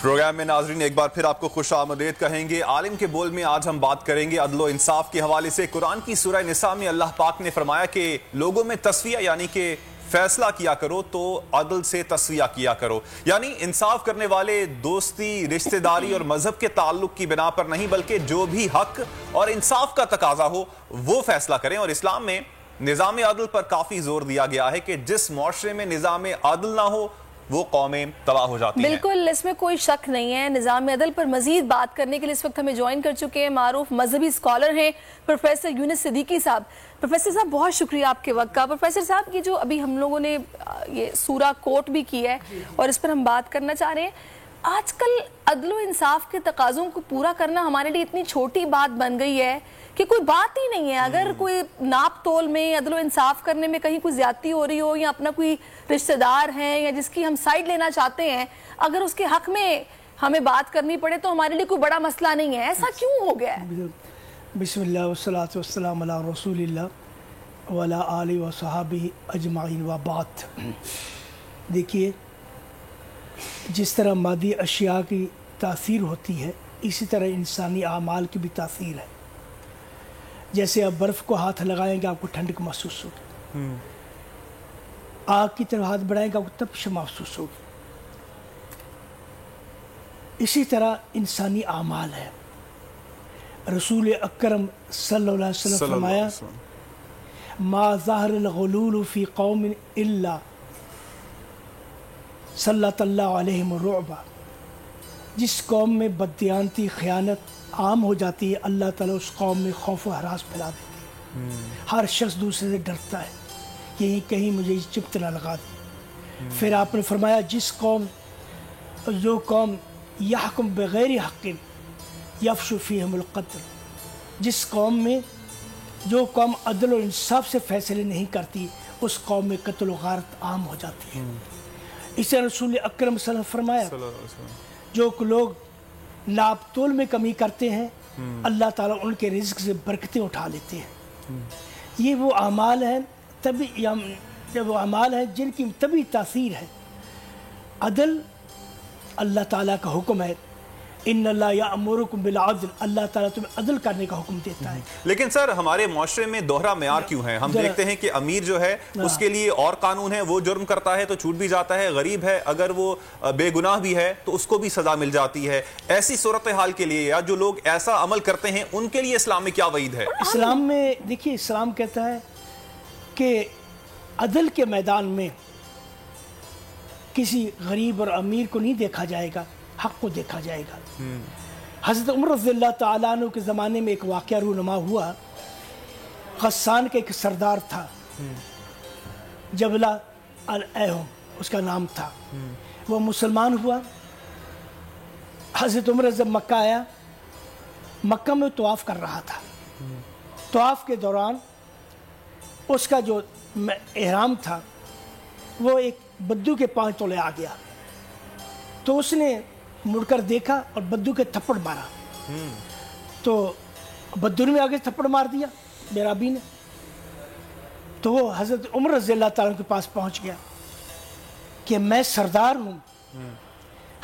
Programme में नाजरीन एक बार फिर आपको खुश आमदेद कहेंगे। आलिम के बोल में आज हम बात करेंगे अदल व इंसाफ के हवाले से। कुरान की सूरह निसा में अल्लाह पाक ने फरमाया कि लोगों में तस्विया यानी कि फैसला किया करो तो अदल से तस्विया किया करो, यानी इंसाफ करने वाले दोस्ती, रिश्तेदारी और मजहब के ताल्लुक की बिना पर नहीं बल्कि जो भी हक और इंसाफ का तकाजा हो वो फैसला करें। और इस्लाम में निज़ाम अदल पर काफी जोर दिया गया है कि जिस मुआशरे में निज़ाम अदल ना हो वो कौमें तबाह हो जाती हैं। बिल्कुल, इसमें कोई शक नहीं है। निज़ाम अदल पर मजीद बात करने के लिए इस वक्त हमें ज्वाइन कर चुके हैं मारूफ मजहबी स्कॉलर हैं प्रोफेसर यूनुस सिद्दीकी साहब। प्रोफेसर साहब बहुत शुक्रिया आपके वक्त का। प्रोफेसर साहब की जो अभी हम लोगों ने ये सूरा कोट भी की है और इस पर हम बात करना चाह रहे हैं, आजकल अदल व इंसाफ के तकाज़ों को पूरा करना हमारे लिए इतनी छोटी बात बन गई है कि कोई बात ही नहीं है। अगर कोई नाप तोल में अदल व इंसाफ करने में कहीं कोई ज्यादती हो रही हो या अपना कोई रिश्तेदार है या जिसकी हम साइड लेना चाहते हैं, अगर उसके हक में हमें बात करनी पड़े तो हमारे लिए कोई बड़ा मसला नहीं है। ऐसा क्यों हो गया है? बिस्मिल्लाह वस्सलातु वस्सलाम अला रसूलिल्लाह व अला आलिहि व सहाबिहि अजमाइन व बाद। देखिए, जिस तरह मादी अशिया की तासीर होती है इसी तरह इंसानी आमाल की भी तासीर है। जैसे आप बर्फ़ को हाथ लगाएंगे आपको ठंडक महसूस होगी, आग की तरफ हाथ बढ़ाएंगे आपको तपिश महसूस होगी। इसी तरह इंसानी आमाल है। रसूल अकरम सल्लल्लाहु अलैहि वसल्लम फरमाया, मा ज़हरल गुलूल फ़ी कौमिन इल्ला सल्लल्लाहु अलैहिम रुअबा। जिस कौम में बददियानती, खयानत आम हो जाती है, अल्लाह ताला उस कौम में खौफ व हरास फैला देती है। हर शख्स दूसरे से डरता है, यही कहीं मुझे चिप्त ना लगा दे। फिर आपने फरमाया, जो कौम यहकुम बगैर हक़्क़िन यफ़शु फ़ीहिमुल क़त्ल। जिस कौम में जो कौम अदल और इंसाफ से फैसले नहीं करती उस कौम में कत्ल व गारत आम हो जाती है। इसे रसूल अकरम सल्लल्लाहु अलैहि वसल्लम फरमाया, जो लोग नाप तोल में कमी करते हैं अल्लाह ताला उनके रिज़्क़ से बरकतें उठा लेते हैं। ये वो अमाल हैं, तभी जब वो अमाल हैं जिनकी तभी तासीर है। अदल अल्लाह ताला का हुक्म है, इन्नल्लाह यअमुरुकुम बिल अदल। अल्लाह ताला तुम्हें अदल करने का हुक्म देता है। लेकिन सर, हमारे मुआशरे में दोहरा मेयार क्यों है? हम देखते हैं कि अमीर जो है उसके लिए और कानून है, वो जुर्म करता है तो छूट भी जाता है, गरीब है अगर वो बेगुनाह भी है तो उसको भी सजा मिल जाती है। ऐसी सूरत हाल के लिए या जो लोग ऐसा अमल करते हैं उनके लिए इस्लाम में क्या वईद है? इस्लाम में देखिए, इस्लाम कहता है कि अदल के मैदान में किसी गरीब और अमीर को नहीं देखा जाएगा, हक को देखा जाएगा। हज़रत उमर रज़ियल्लाहु ताला अन्हु के ज़माने में एक वाक़या रूनुमा हुआ। गस्सान का एक सरदार था, जबला अल-अहम उसका नाम था। वो मुसलमान हुआ। हज़रत उमर जब मक्का आया, मक्का में तवाफ़ कर रहा था। तवाफ़ के दौरान उसका जो एहराम था वो एक बद्दू के 5 तोले आ गया। तो उसने मुड़कर देखा और बद्दू के थप्पड़ मारा। तो बद्दू ने आगे थप्पड़ मार दिया बेराबी ने। तो वो हज़रत उमर रज़ियल्लाहु ताला के पास पहुंच गया कि मैं सरदार हूँ,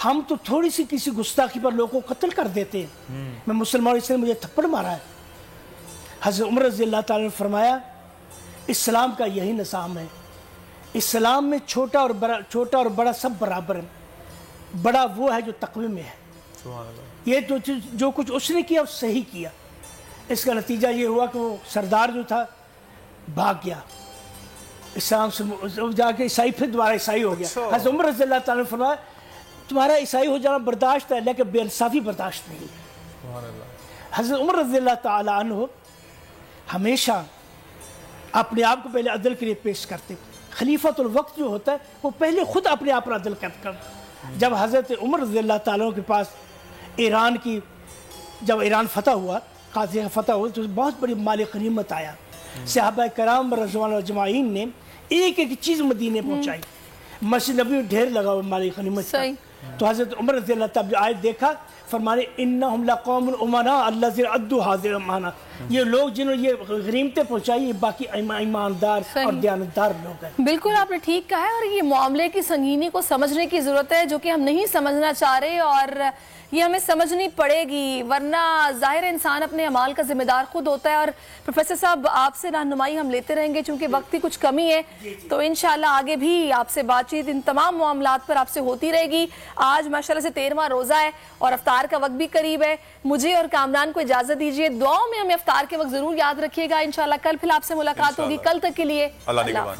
हम तो थोड़ी सी किसी गुस्ताखी पर लोगों को कत्ल कर देते हैं, मैं मुसलमान, इसने मुझे थप्पड़ मारा है। हज़रत उमर रज़ियल्लाहु ताला ने फरमाया, इस्लाम का यही निज़ाम है। इस्लाम में छोटा और बड़ा सब बराबर है। बड़ा वो है जो तक़वे में है। ये तो जो कुछ उसने किया वो सही किया। इसका नतीजा ये हुआ कि वो सरदार जो था भाग गया इस्लाम से, जाके ईसाई, फिर दोबारा ईसाई हो गया। हज़रत उमर रज़ियल्लाहु ताला ने फरमाया, तुम्हारा ईसाई हो जाना बर्दाश्त है लेकिन बेइंसाफ़ी बर्दाश्त नहीं। हज़रत उमर रज़ियल्लाहु ताला अन्हु हमेशा अपने आप को पहले अदल के लिए पेश करते। खलीफतुल वक्त जो होता है वो पहले खुद अपने आप पर अदल कर। जब हज़रत उमर रज़ियल्लाहु ताला के पास जब ईरान फतह हुआ, काज़ी फतह हुआ, तो बहुत बड़ी माली गनीमत आया। सहाबा कराम रज़वान अजमाइन ने एक एक चीज़ मदीने पहुँचाई। मस्जिद नबी में ढेर लगा हुआ माली गनीमत का। तो हज़रत उमर रज़ियल्लाहु ताला आए देखा, فرمانے انہم لقوم امنا الذین عدوا ھذہ الامانہ، یہ لوگ جنہوں نے یہ غنیمتیں پہنچائی یہ باقی ایماندار اور دیانتدار لوگ ہیں۔ بالکل آپ نے ٹھیک کہا ہے، اور یہ معاملے کی سنگینی کو سمجھنے کی ضرورت ہے جو کہ ہم نہیں سمجھنا چاہ رہے، اور یہ ہمیں سمجھنی پڑے گی، ورنہ ظاہر انسان اپنے اعمال کا ذمہ دار خود ہوتا ہے۔ اور پروفیسر صاحب آپ سے رہنمائی ہم لیتے رہیں گے چونکہ وقت کی کچھ کمی ہے، تو انشاءاللہ آگے بھی آپ سے بات چیت ان تمام معاملات پر آپ سے ہوتی رہے گی۔ آج ماشاءاللہ سے 13واں روزہ ہے اور افطار کا وقت بھی قریب ہے، مجھے اور کامران کو اجازت دیجیے، دعاؤں میں ہمیں افطار کے وقت ضرور یاد رکھیے گا۔ انشاءاللہ کل پھر آپ سے ملاقات ہوگی، کل تک کے لیے اللہ نگہبان۔